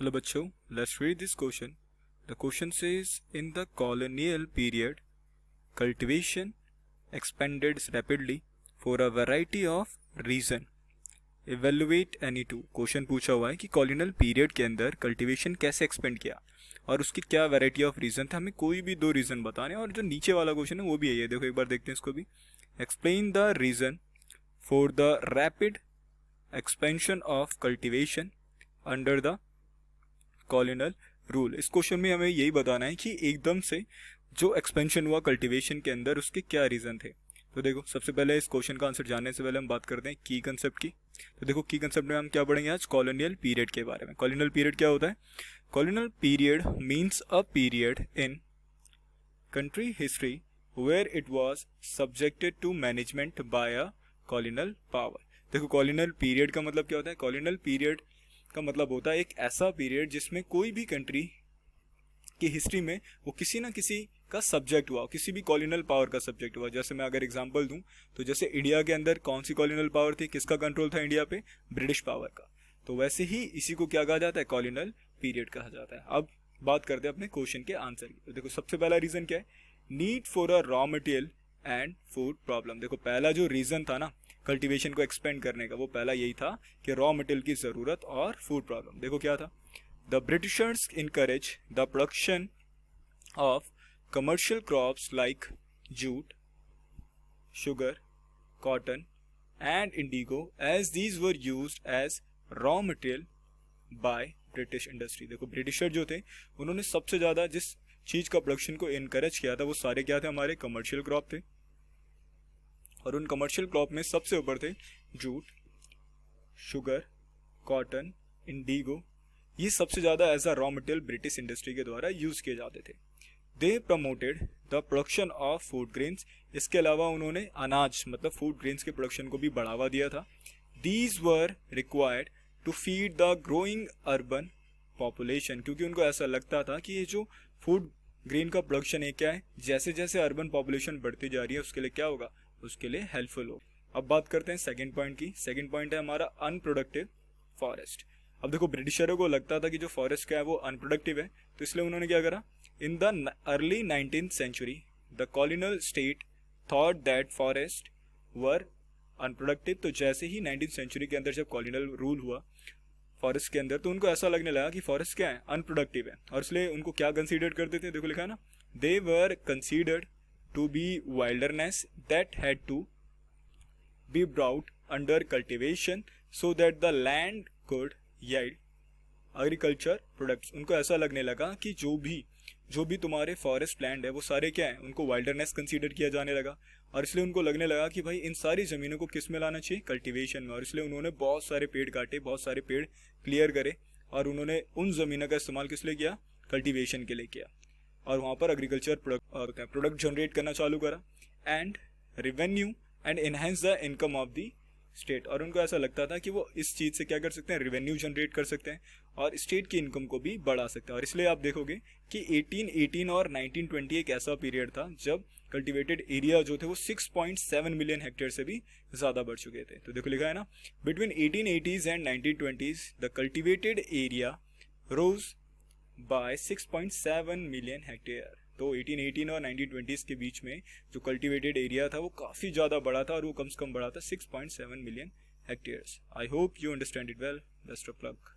Hello bachcho, let's read this question. The question says, in the colonial period, cultivation expanded rapidly for a variety of reason. Evaluate any two. Question पूछा हुआ है कि colonial period के अंदर cultivation कैसे expand किया और उसकी क्या वैरायटी ऑफ रीजन था. हमें कोई भी दो रीजन बताने और जो नीचे वाला क्वेश्चन है वो भी है. देखो एक बार देखते हैं इसको भी. Explain the reason for the rapid expansion of cultivation under the colonial rule. इस क्वेश्चन में हमें यही बताना है कि एकदम से जो एक्सपेंशन हुआ कल्टीवेशन के अंदर उसके क्या रीजन थे. तो देखो सबसे पहले इस क्वेश्चन का आंसर जानने से पहले हम बात करते हैं की कंसेप्ट की. तो देखो की कंसेप्ट में हम क्या पढ़ेंगे आज, कॉलोनियल पीरियड के बारे में. कॉलोनियल पीरियड क्या होता है? Colonial period means a period in country history where it was subjected to management by a colonial power. देखो कॉलोनियल पीरियड का मतलब क्या होता है? कॉलोनियल पीरियड का मतलब होता है एक ऐसा पीरियड जिसमें कोई भी कंट्री की हिस्ट्री में वो किसी ना किसी का सब्जेक्ट हुआ, किसी भी कॉलोनियल पावर का सब्जेक्ट हुआ. जैसे मैं अगर एग्जांपल दूं तो जैसे इंडिया के अंदर कौन सी कॉलोनियल पावर थी, किसका कंट्रोल था इंडिया पे? ब्रिटिश पावर का. तो वैसे ही इसी को क्या कहा जाता है? कॉलोनियल पीरियड कहा जाता है. अब बात करते हैं अपने क्वेश्चन के आंसर की. तो देखो सबसे पहला रीजन क्या है? Need for a raw material and food problem. देखो पहला जो रीजन था ना कल्टीवेशन को एक्सपेंड करने का, वो पहला यही था कि रॉ मटेरियल की जरूरत और फूड प्रॉब्लम. देखो क्या था? The Britishers encourage the production of commercial crops like jute, sugar, cotton and indigo as these were used as raw material by British industry. देखो ब्रिटिशर जो थे उन्होंने सबसे ज़्यादा जिस चीज़ का प्रोडक्शन को इनकरेज किया था वो सारे क्या थे? हमारे कमर्शियल क्रॉप थे. और उन कमर्शियल क्रॉप में सबसे ऊपर थे जूट, शुगर, कॉटन, इंडिगो. ये सबसे ज़्यादा as a raw material British industry के द्वारा यूज़ किए जाते थे. They promoted the production of food grains. इसके अलावा उन्होंने अनाज मतलब फूड ग्रेन्स के प्रोडक्शन को भी बढ़ावा दिया था. These were required to feed the growing urban population. क्योंकि उनको ऐसा लगता था कि ये जो फूड ग्रेन का प्रोडक्शन है क्या है, जैसे जैसे अर्बन पॉपुलेशन बढ़ती जा रही है उसके लिए क्या होगा? उसके लिए हेल्पफुल होगा. अब बात करते हैं सेकेंड पॉइंट की. सेकेंड पॉइंट है हमारा अनप्रोडक्टिव फॉरेस्ट. अब देखो ब्रिटिशरों को लगता था कि जो फॉरेस्ट क्या है वो अनप्रोडक्टिव है, तो इसलिए उन्होंने क्या करा? In the early 19th century, the colonial state thought that forests were unproductive. तो जैसे ही 19th सेंचुरी के अंदर जब कॉलोनियल रूल हुआ फॉरेस्ट के अंदर, तो उनको ऐसा लगने लगा कि फॉरेस्ट क्या है? अनप्रोडक्टिव है. और इसलिए उनको क्या कंसीडर करते थे? देखो लिखा है ना, they were considered to be wilderness that had to be brought under cultivation so that the land could yield agriculture products. उनको ऐसा लगने लगा कि जो भी तुम्हारे फॉरेस्ट लैंड है वो सारे क्या है? उनको वाइल्डरनेस कंसीडर किया जाने लगा. और इसलिए उनको लगने लगा कि भाई इन सारी ज़मीनों को किस में लाना चाहिए? कल्टीवेशन में. और इसलिए उन्होंने बहुत सारे पेड़ काटे, बहुत सारे पेड़ क्लियर करे और उन्होंने उन ज़मीनों का इस्तेमाल किस लिए किया? कल्टीवेशन के लिए किया. और वहाँ पर एग्रीकल्चर प्रोडक्ट जनरेट करना चालू करा and revenue and enhance the income of the state. और उनको ऐसा लगता था कि वो इस चीज़ से क्या कर सकते हैं? रेवेन्यू जनरेट कर सकते हैं और स्टेट की इनकम को भी बढ़ा सकते हैं. और इसलिए आप देखोगे कि 1818 और 1920 एक ऐसा पीरियड था जब कल्टिवेटेड एरिया जो थे वो 6.7 मिलियन हेक्टेयर से भी ज़्यादा बढ़ चुके थे. तो देखो लिखा है ना, between 1880s and 1920s the cultivated area rose by 6.7 million hectare. तो 1818 और 1920s के बीच में जो कल्टीवेटेड एरिया था वो काफ़ी ज़्यादा बड़ा था और वो कम से कम बड़ा था 6.7 million hectares. I hope you understand it well. Best of luck.